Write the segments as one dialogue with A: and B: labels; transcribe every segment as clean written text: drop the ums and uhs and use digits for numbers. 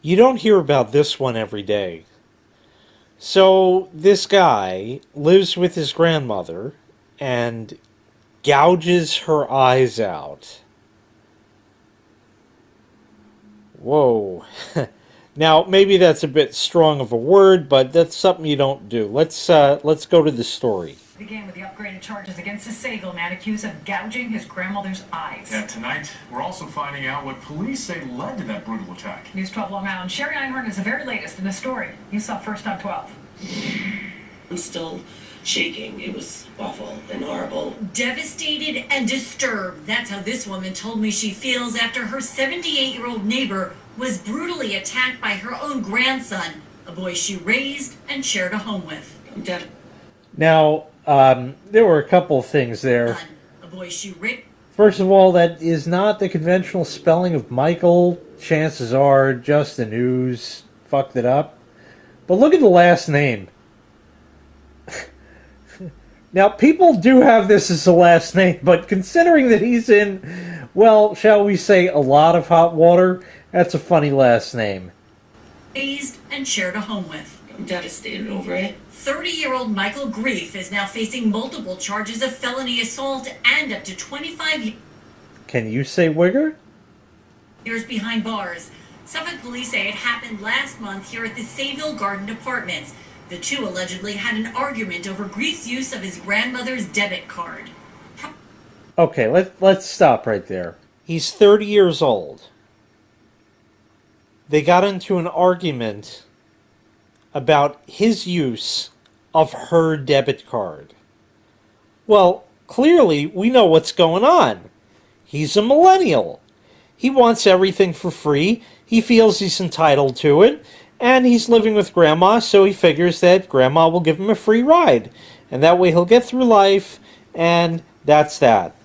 A: You don't hear about this one every day. So, this guy lives with his grandmother and gouges her eyes out. Whoa. Now, maybe that's a bit strong of a word, but that's something you don't do. Let's go to the story.
B: Began with the upgraded charges against a Sayville man accused of gouging his grandmother's eyes.
C: Yeah, tonight we're also finding out what police say led to that brutal attack.
B: News 12 Long Island. Sherry Einhorn is the very latest in the story. You saw first on 12.
D: I'm still shaking. It was awful and horrible.
E: Devastated and disturbed. That's how this woman told me she feels after her 78-year-old neighbor was brutally attacked by her own grandson, a boy she raised and shared a home with.
D: I'm dead.
A: Now, there were a couple of things there.
E: A boy she raised.
A: First of all, that is not the conventional spelling of Michael. Chances are just the news fucked it up. But look at the last name. Now, people do have this as the last name, but considering that he's in, well, shall we say, a lot of hot water, that's a funny last name.
E: Raised and shared a home with.
D: I'm devastated over it.
E: 30-year-old Michael Grief is now facing multiple charges of felony assault and up to 25
A: Can you say Wigger?
E: years behind bars. Suffolk police say it happened last month here at the Sayville Garden Apartments. The two allegedly had an argument over Grief's use of his grandmother's debit card.
A: Okay, let's stop right there. He's 30 years old. They got into an argument about his use of her debit card. Well, clearly we know what's going on. He's a millennial. He wants everything for free. He feels he's entitled to it. And he's living with Grandma, so he figures that Grandma will give him a free ride. And that way he'll get through life, and that's that.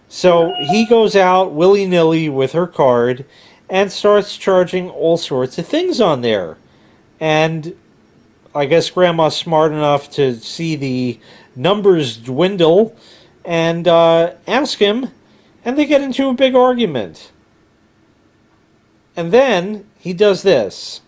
A: So he goes out willy-nilly with her card and starts charging all sorts of things on there. And I guess Grandma's smart enough to see the numbers dwindle and ask him, and they get into a big argument. And then he does this.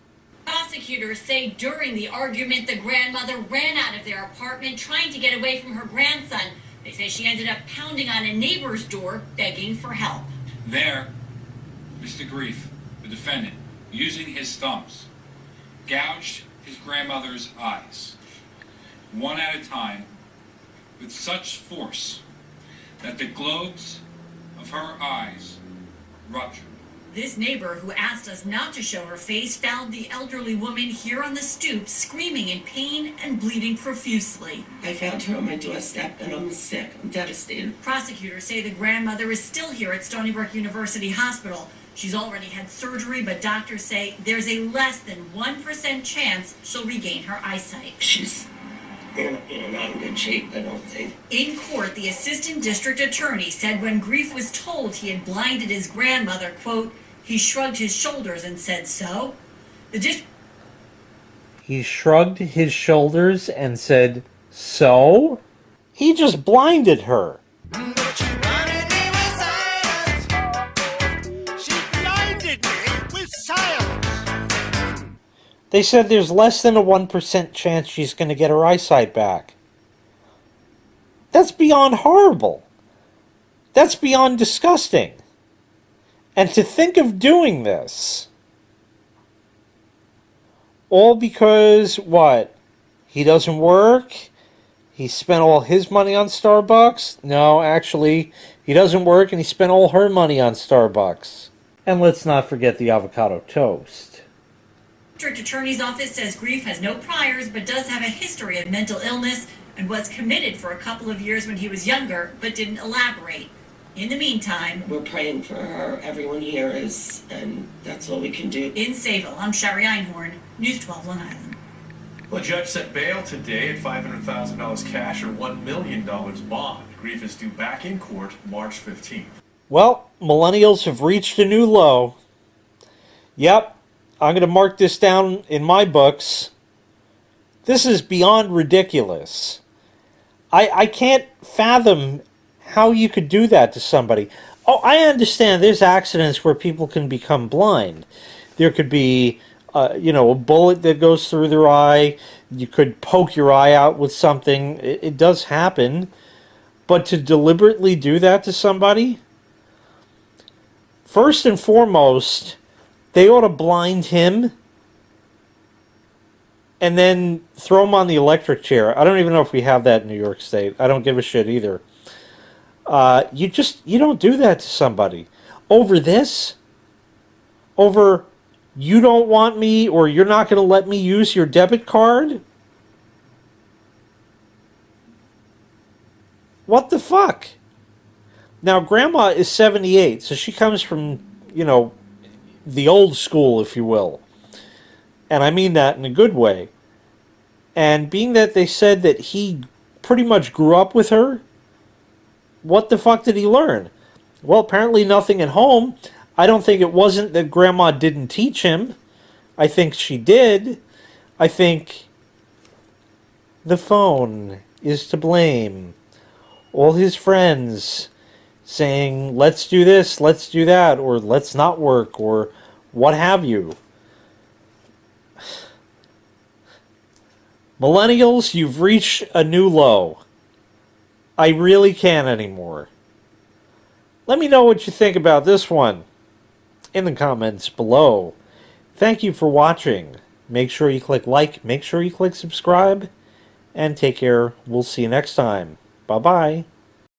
E: Prosecutors say during the argument, the grandmother ran out of their apartment trying to get away from her grandson. They say she ended up pounding on a neighbor's door, begging for help.
F: There, Mr. Grief, the defendant, using his thumbs, gouged his grandmother's eyes, one at a time, with such force that the globes of her eyes ruptured.
E: This neighbor, who asked us not to show her face, found the elderly woman here on the stoop, screaming in pain and bleeding profusely.
D: I found her on my doorstep and I'm sick. I'm devastated.
E: Prosecutors say the grandmother is still here at Stony Brook University Hospital. She's already had surgery, but doctors say there's a less than 1% chance she'll regain her eyesight.
D: She's not in good shape, I don't think.
E: In court, the assistant district attorney said when Grief was told he had blinded his grandmother, quote, he shrugged his shoulders and said so.
A: He shrugged his shoulders and said, so? He just blinded her.
G: But she blinded me with science. She blinded me with science.
A: They said there's less than a 1% chance she's going to get her eyesight back. That's beyond horrible. That's beyond disgusting. And to think of doing this, all because, what? He doesn't work? He spent all his money on Starbucks? No, actually, he doesn't work and he spent all her money on Starbucks. And let's not forget the avocado toast.
E: District Attorney's Office says Grief has no priors but does have a history of mental illness and was committed for a couple of years when he was younger but didn't elaborate. In the meantime,
D: We're praying for her. Everyone here is, and that's all we can do.
E: in Sayville, I'm Sherry Einhorn, News 12 Long Island.
C: Well, a judge set bail today at $500,000 cash or $1 million bond. Grief is due back in court March 15th.
A: Well, millennials have reached a new low. Yep, I'm going to mark this down in my books. This is beyond ridiculous. I can't fathom how you could do that to somebody. Oh, I understand there's accidents where people can become blind. There could be, a bullet that goes through their eye. You could poke your eye out with something. It does happen. But to deliberately do that to somebody, first and foremost, they ought to blind him and then throw him on the electric chair. I don't even know if we have that in New York State. I don't give a shit either. You don't do that to somebody. Over this? Over you don't want me or you're not going to let me use your debit card? What the fuck? Now, Grandma is 78, so she comes from, the old school, if you will. And I mean that in a good way. And being that they said that he pretty much grew up with her, what the fuck did he learn? Well, apparently nothing at home. I don't think it wasn't that Grandma didn't teach him. I think she did. I think the phone is to blame. All his friends saying, let's do this, let's do that, or let's not work, or what have you. Millennials, you've reached a new low. I really can't anymore. Let me know what you think about this one in the comments below. Thank you for watching. Make sure you click like, make sure you click subscribe, and take care. We'll see you next time. Bye-bye.